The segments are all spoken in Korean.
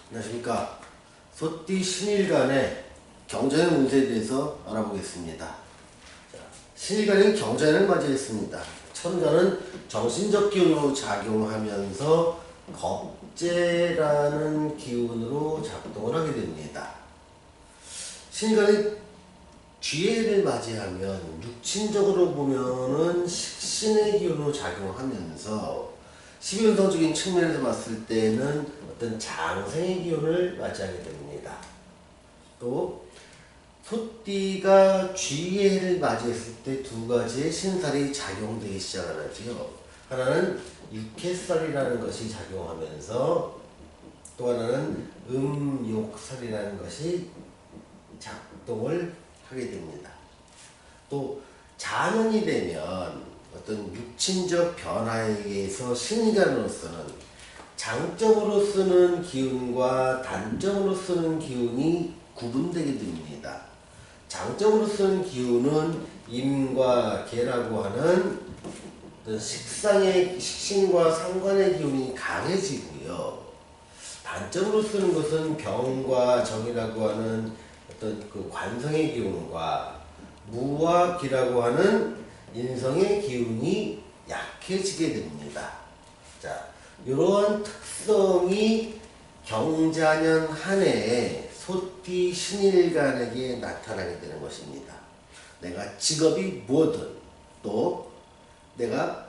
안녕하십니까. 소띠 신일간의 경자년 운세에 대해서 알아보겠습니다. 자, 신일간은 경자년을 맞이했습니다. 천간은 정신적 기운으로 작용하면서 겁재라는 기운으로 작동을 하게 됩니다. 신일간이 쥐해를 맞이하면 육친적으로 보면은 식신의 기운으로 작용하면서 12운성적인 측면에서 봤을 때는 어떤 장생의 기운을 맞이하게 됩니다. 또 소띠가 쥐해를 맞이했을 때 두 가지의 신살이 작용되기 시작하지요. 하나는 육해살이라는 것이 작용하면서 또 하나는 음욕살이라는 것이 작동을 하게 됩니다. 또 자년이 되면 어떤 육친적 변화에 의해서 신일간으로서는 장점으로 쓰는 기운과 단점으로 쓰는 기운이 구분되게 됩니다. 장점으로 쓰는 기운은 임과 계라고 하는 어떤 식신과 상관의 기운이 강해지고요. 단점으로 쓰는 것은 병과 정이라고 하는 어떤 그 관성의 기운과 무와 기라고 하는 인성의 기운이 약해지게 됩니다. 자, 이러한 특성이 경자년 한 해에 소띠 신일간에게 나타나게 되는 것입니다. 내가 직업이 뭐든 또 내가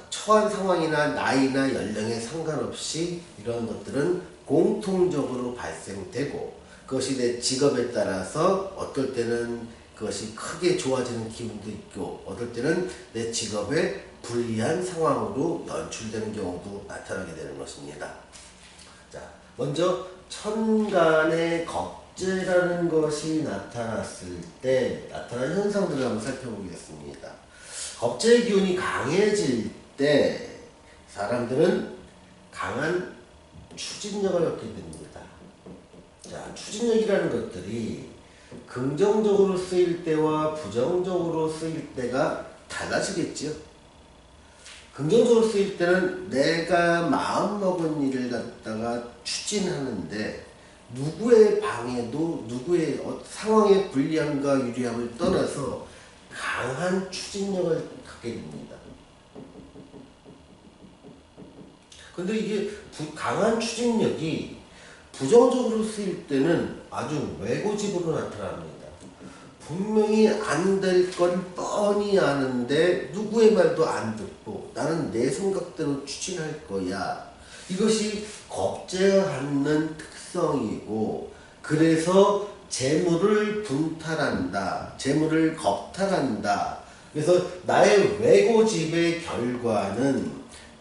처한 상황이나 나이나 연령에 상관없이 이런 것들은 공통적으로 발생되고 그것이 내 직업에 따라서 어떨 때는 그것이 크게 좋아지는 기분도 있고 어떨 때는 내 직업에 불리한 상황으로 연출되는 경우도 나타나게 되는 것입니다. 자, 먼저 천간의 겁재라는 것이 나타났을 때 나타난 현상들을 한번 살펴보겠습니다. 겁재의 기운이 강해질 때 사람들은 강한 추진력을 얻게 됩니다. 자, 추진력이라는 것들이 긍정적으로 쓰일 때와 부정적으로 쓰일 때가 달라지겠죠. 긍정적으로 쓰일 때는 내가 마음먹은 일을 갖다가 추진하는데 누구의 방해도 누구의 상황의 불리함과 유리함을 떠나서 강한 추진력을 갖게 됩니다. 근데 이게 강한 추진력이 부정적으로 쓰일 때는 아주 왜고집으로 나타납니다. 분명히 안 될 건 뻔히 아는데 누구의 말도 안 듣고 나는 내 생각대로 추진할 거야. 이것이 겁재하는 특성이고 그래서 재물을 분탈한다. 재물을 겁탈한다. 그래서 나의 왜고집의 결과는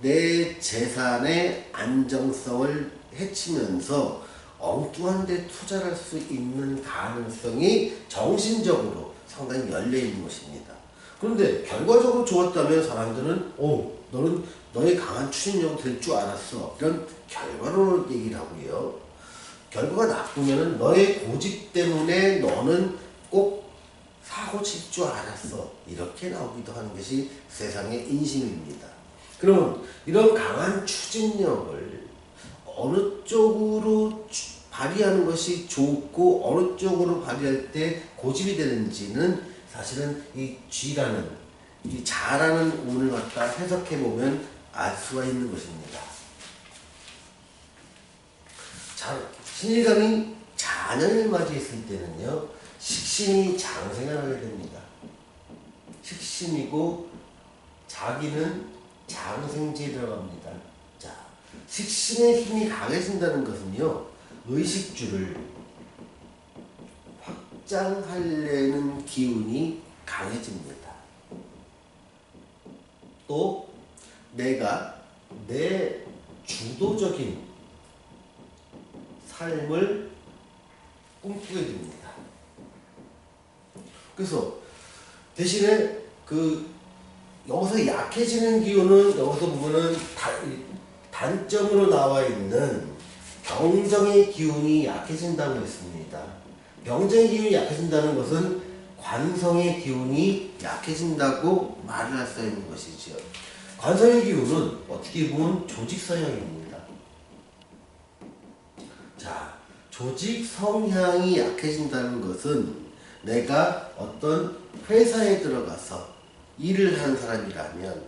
내 재산의 안정성을 해치면서 엉뚱한 데 투자를 할 수 있는 가능성이 정신적으로 상당히 열려있는 것입니다. 그런데 결과적으로 좋았다면 사람들은 너는 너의 강한 추진력이 될 줄 알았어. 이런 결과로 얘기를 하고요. 결과가 나쁘면 너의 고집 때문에 너는 꼭 사고 칠 줄 알았어. 이렇게 나오기도 하는 것이 세상의 인심입니다. 그러면 이런 강한 추진력을 어느 쪽으로 발휘하는 것이 좋고 어느 쪽으로 발휘할 때 고집이 되는지는 사실은 이 쥐라는 이 자라는 운을 갖다 해석해 보면 알 수가 있는 것입니다. 자, 신일간이 자년을 맞이했을 때는요 식신이 장생을 하게 됩니다. 식신이고 자기는 장생지에 들어갑니다. 자, 식신의 힘이 강해진다는 것은요 의식주를 확장하려는 기운이 강해집니다. 또 내가 내 주도적인 삶을 꿈꾸게 됩니다. 그래서 대신에 여기서 약해지는 기운은 여기서 보면은 단점으로 나와 있는 병정의 기운이 약해진다고 했습니다. 병정의 기운이 약해진다는 것은 관성의 기운이 약해진다고 말을 할 수 있는 것이죠. 관성의 기운은 어떻게 보면 조직 성향입니다. 조직 성향이 약해진다는 것은 내가 어떤 회사에 들어가서 일을 하는 사람이라면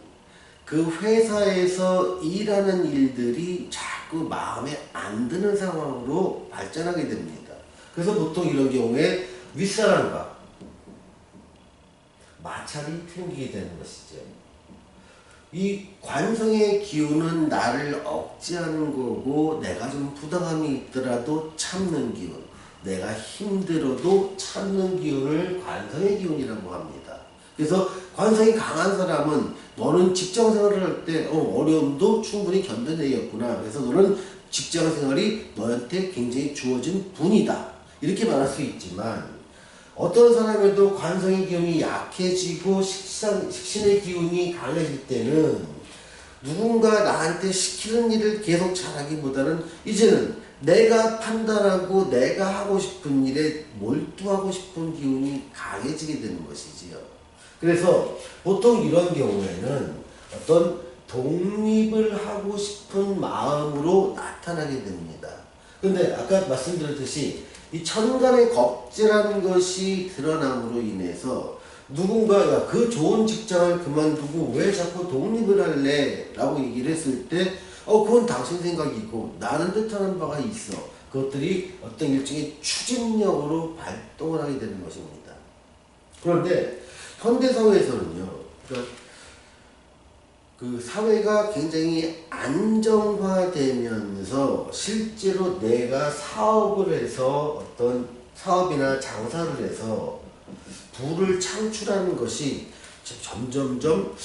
그 회사에서 일하는 일들이 자꾸 마음에 안 드는 상황으로 발전하게 됩니다. 그래서 보통 이런 경우에 윗사람과 마찰이 생기게 되는 것이죠. 이 관성의 기운은 나를 억제하는 거고, 내가 좀 부당함이 있더라도 참는 기운, 내가 힘들어도 참는 기운을 관성의 기운이라고 합니다. 그래서 관성이 강한 사람은 너는 직장 생활을 할 때 어려움도 충분히 견뎌내겠구나, 그래서 너는 직장 생활이 너한테 굉장히 주어진 분이다, 이렇게 말할 수 있지만, 어떤 사람에도 관성의 기운이 약해지고 식신의 기운이 강해질 때는 누군가 나한테 시키는 일을 계속 잘하기보다는 이제는 내가 판단하고 내가 하고 싶은 일에 몰두하고 싶은 기운이 강해지게 되는 것이지요. 그래서 보통 이런 경우에는 어떤 독립을 하고 싶은 마음으로 나타나게 됩니다. 근데 아까 말씀드렸듯이 이 천간의 겁재라는 것이 드러남으로 인해서 누군가가 그 좋은 직장을 그만두고 왜 자꾸 독립을 할래? 라고 얘기를 했을 때 그건 당신 생각이고 나는 뜻하는 바가 있어. 그것들이 어떤 일종의 추진력으로 발동을 하게 되는 것입니다. 그런데 현대사회에서는요, 그러니까 그 사회가 굉장히 안정화되면서 실제로 내가 사업을 해서 어떤 사업이나 장사를 해서 부를 창출하는 것이 점점점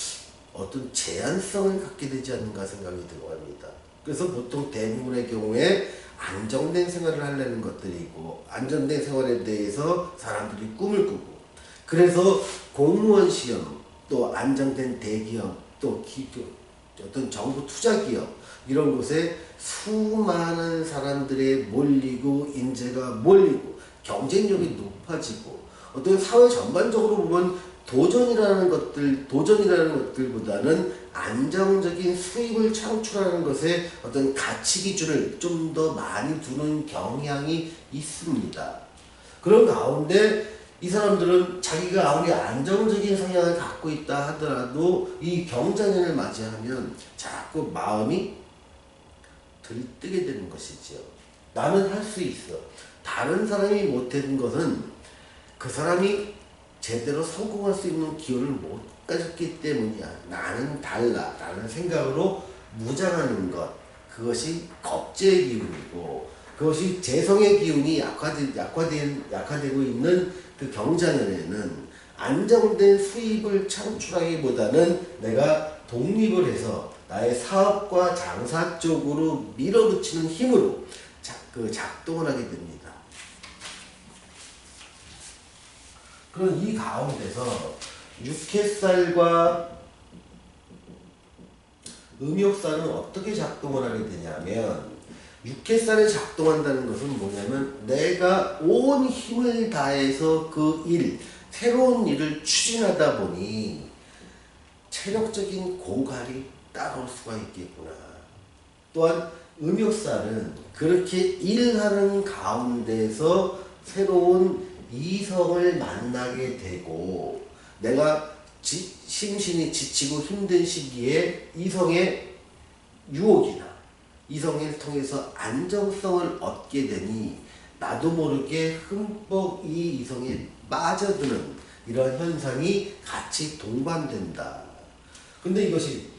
어떤 제한성을 갖게 되지 않는가 생각이 들어 합니다. 그래서 보통 대부분의 경우에 안정된 생활을 하려는 것들이고, 안정된 생활에 대해서 사람들이 꿈을 꾸고, 그래서 공무원 시험, 또 안정된 대기업, 또 어떤 정부 투자기업, 이런 곳에 수많은 사람들이 몰리고 인재가 몰리고 경쟁력이 높아지고, 어떤 사회 전반적으로 보면 도전이라는 것들보다는 안정적인 수입을 창출하는 것에 어떤 가치 기준을 좀 더 많이 두는 경향이 있습니다. 그런 가운데 이 사람들은 자기가 아무리 안정적인 성향을 갖고 있다 하더라도 이 경자년을 맞이하면 자꾸 마음이 들뜨게 되는 것이지요. 나는 할 수 있어. 다른 사람이 못한 것은 그 사람이 제대로 성공할 수 있는 기회를 못 가졌기 때문이야. 나는 달라 라는 생각으로 무장하는 것, 그것이 겁재의 기운이고, 그것이 재성의 기운이 약화되고 있는 그 경자년에는 안정된 수입을 창출하기보다는 내가 독립을 해서 나의 사업과 장사 쪽으로 밀어붙이는 힘으로 작동을 하게 됩니다. 그럼 이 가운데서 육해살과 음욕살은 어떻게 작동을 하게 되냐면, 육해살이 작동한다는 것은 뭐냐면 내가 온 힘을 다해서 그 일, 새로운 일을 추진하다 보니 체력적인 고갈이 따라올 수가 있겠구나. 또한 음욕살은 그렇게 일하는 가운데서 새로운 이성을 만나게 되고, 내가 심신이 지치고 힘든 시기에 이성의 유혹이나 이성을 통해서 안정성을 얻게 되니 나도 모르게 흠뻑 이 이성에 빠져드는 이런 현상이 같이 동반된다. 근데 이것이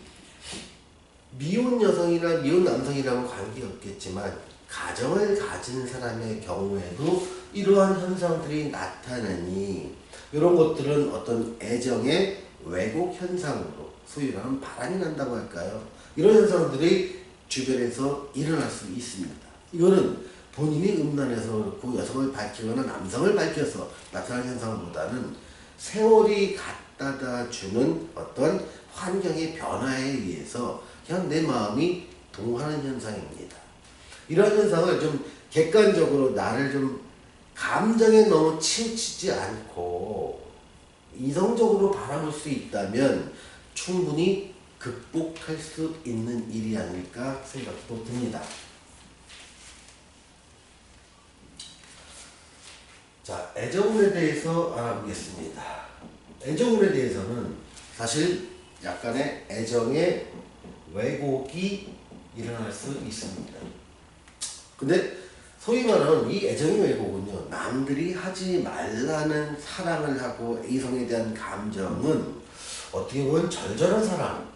미혼 여성이나 미혼 남성이라면 관계없겠지만 가정을 가진 사람의 경우에도 이러한 현상들이 나타나니, 이런 것들은 어떤 애정의 왜곡 현상으로 소위 말하면 바람이 난다고 할까요? 이런 현상들이 주변에서 일어날 수 있습니다. 이거는 본인이 음란해서 그렇고 여성을 밝히거나 남성을 밝혀서 나타날 현상보다는 세월이 갖다다 주는 어떤 환경의 변화에 의해서 그냥 내 마음이 동하는 현상입니다. 이런 현상을 좀 객관적으로 나를 좀 감정에 너무 치우치지 않고 이성적으로 바라볼 수 있다면 충분히 극복할 수 있는 일이 아닐까 생각도 듭니다. 애정운에 대해서 알아보겠습니다. 애정운에 대해서는 사실 약간의 애정의 왜곡이 일어날 수 있습니다. 근데 소위 말하는 이 애정의 왜곡은요, 남들이 하지 말라는 사랑을 하고 이성에 대한 감정은 어떻게 보면 절절한 사랑,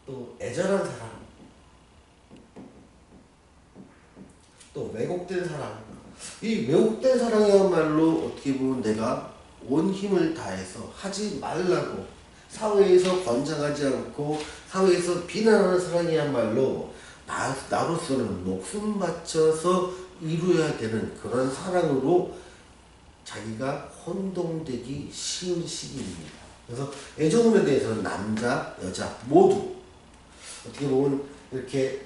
또 애절한 사랑, 또 왜곡된 사랑. 이 왜곡된 사랑이야말로 어떻게 보면 내가 온 힘을 다해서 하지 말라고 사회에서 권장하지 않고 사회에서 비난하는 사랑이야말로 나로서는 목숨 바쳐서 이루어야 되는 그런 사랑으로 자기가 혼동되기 쉬운 시기입니다. 그래서 애정운에 대해서는 남자, 여자 모두 어떻게 보면 이렇게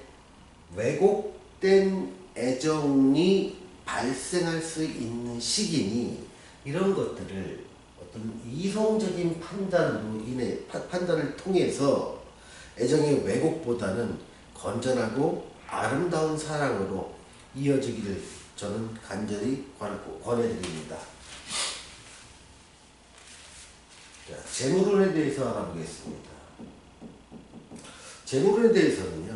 왜곡된 애정이 발생할 수 있는 시기니 이런 것들을 어떤 이성적인 판단을 통해서 애정의 왜곡보다는 건전하고 아름다운 사랑으로 이어지기를 저는 간절히 권해드립니다. 자, 재물운에 대해서 알아보겠습니다. 재물운에 대해서는요,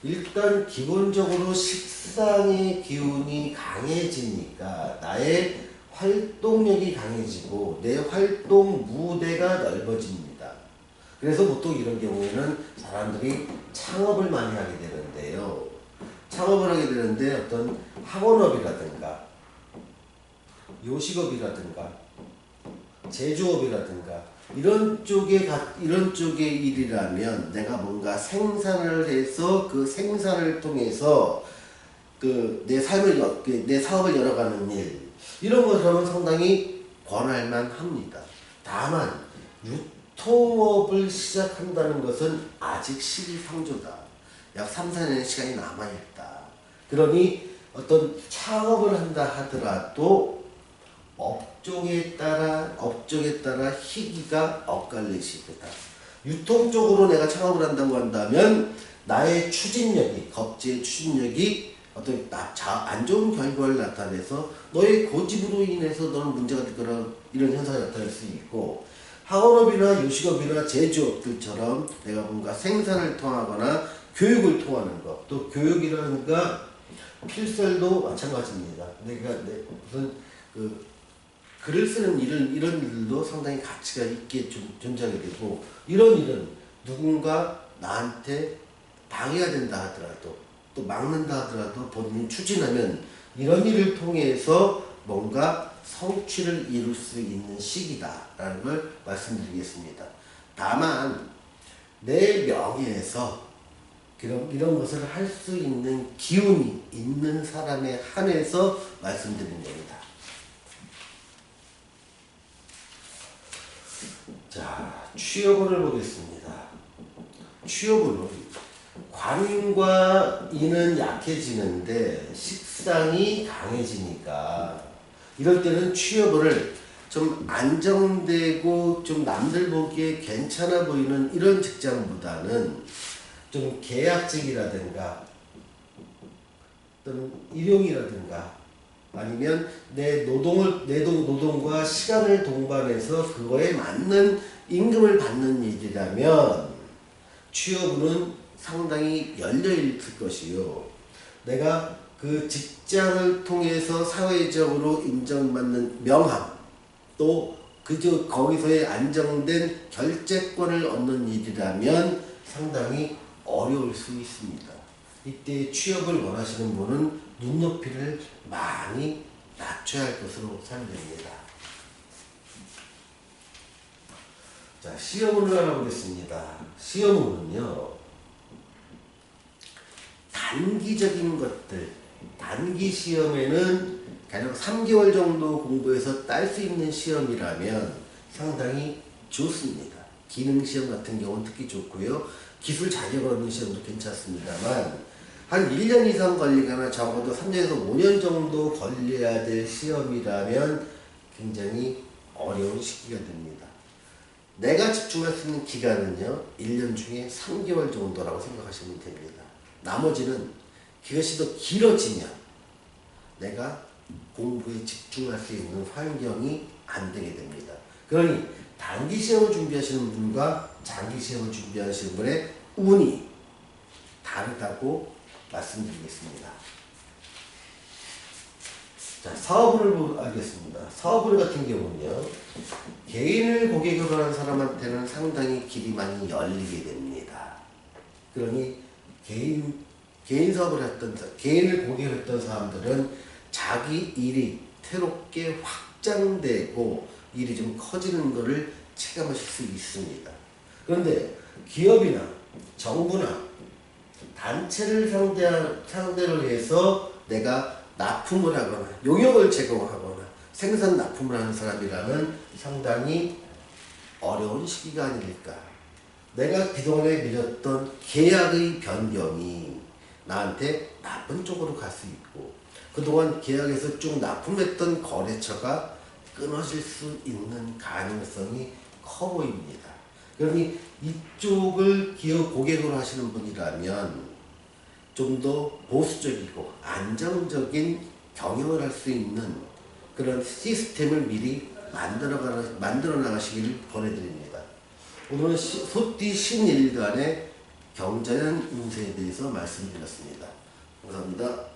일단 기본적으로 식상의 기운이 강해지니까 나의 활동력이 강해지고 내 활동 무대가 넓어집니다. 그래서 보통 이런 경우에는 사람들이 창업을 많이 하게 되는데요. 창업을 하게 되는데 어떤 학원업이라든가 요식업이라든가 제조업이라든가 이런 쪽의 일이라면 내가 뭔가 생산을 해서 그 생산을 통해서 내 사업을 열어가는 일, 이런 것을 하면 상당히 권할만 합니다. 다만 유통업을 시작한다는 것은 아직 시기상조다. 약 3, 4년의 시간이 남아있다. 그러니 어떤 창업을 한다 하더라도 업종에 따라 희기가 엇갈릴 수 있다. 유통 쪽으로 내가 창업을 한다고 한다면 나의 겁재의 추진력이 어떤 안 좋은 결과를 나타내서 너의 고집으로 인해서 너는 문제가 될 거라 이런 현상이 나타날 수 있고, 학원업이나 요식업이나 제조업들처럼 내가 뭔가 생산을 통하거나 교육을 통하는 것, 또 교육이라든가 필설도 마찬가지입니다. 무슨 글을 쓰는 이런 일들도 상당히 가치가 있게 존재하게 되고, 이런 일은 누군가 나한테 방해가 된다 하더라도 또 막는다 하더라도 본인이 추진하면 이런 일을 통해서 뭔가 성취를 이룰 수 있는 시기다라는 걸 말씀드리겠습니다. 다만 내 명예에서 이런 것을 할 수 있는 기운이 있는 사람에 한해서 말씀드리는 겁니다. 자, 취업운을 보겠습니다. 취업운은 관과 인은 약해지는데 식상이 강해지니까 이럴 때는 취업을 좀 안정되고 좀 남들 보기에 괜찮아 보이는 이런 직장보다는 좀 계약직이라든가 또는 일용이라든가 아니면 내 노동과 시간을 동반해서 그거에 맞는 임금을 받는 일이라면 취업은 상당히 열려있을 것이요. 내가 그 직장을 통해서 사회적으로 인정받는 명함, 또 거기서의 안정된 결재권을 얻는 일이라면 상당히 어려울 수 있습니다. 이때 취업을 원하시는 분은 눈높이를 많이 낮춰야 할 것으로 생각됩니다. 자, 시험운을 알아보겠습니다. 시험운은요, 단기적인 것들, 단기 시험에는 가령 3개월 정도 공부해서 딸 수 있는 시험이라면 상당히 좋습니다. 기능시험 같은 경우는 특히 좋고요. 기술 자격을 얻는 시험도 괜찮습니다만 한 1년 이상 걸리거나 적어도 3년에서 5년 정도 걸려야 될 시험이라면 굉장히 어려운 시기가 됩니다. 내가 집중할 수 있는 기간은요, 1년 중에 3개월 정도라고 생각하시면 됩니다. 나머지는 그것이 더 길어지면 내가 공부에 집중할 수 있는 환경이 안 되게 됩니다. 그러니 단기 시험을 준비하시는 분과 장기 시험을 준비하시는 분의 운이 다르다고 말씀드리겠습니다. 자, 사업운을 알겠습니다. 사업운 같은 경우는요, 개인을 고객으로 하는 사람한테는 상당히 길이 많이 열리게 됩니다. 그러니 개인 사업을 했던, 개인을 고객으로 했던 사람들은 자기 일이 새롭게 확장되고 일이 좀 커지는 것을 체감하실 수 있습니다. 그런데 기업이나 정부나 단체를 상대로 해서 내가 납품을 하거나 용역을 제공하거나 생산 납품을 하는 사람이라면 상당히 어려운 시기가 아닐까. 내가 그동안에 맺었던 계약의 변경이 나한테 나쁜 쪽으로 갈 수 있고, 그동안 계약에서 쭉 납품했던 거래처가 끊어질 수 있는 가능성이 커 보입니다. 그러니 이쪽을 기업 고객으로 하시는 분이라면 좀 더 보수적이고 안정적인 경영을 할 수 있는 그런 시스템을 미리 만들어 나가시기를 권해드립니다. 오늘은 소띠 신일간의 경자년 운세에 대해서 말씀드렸습니다. 감사합니다.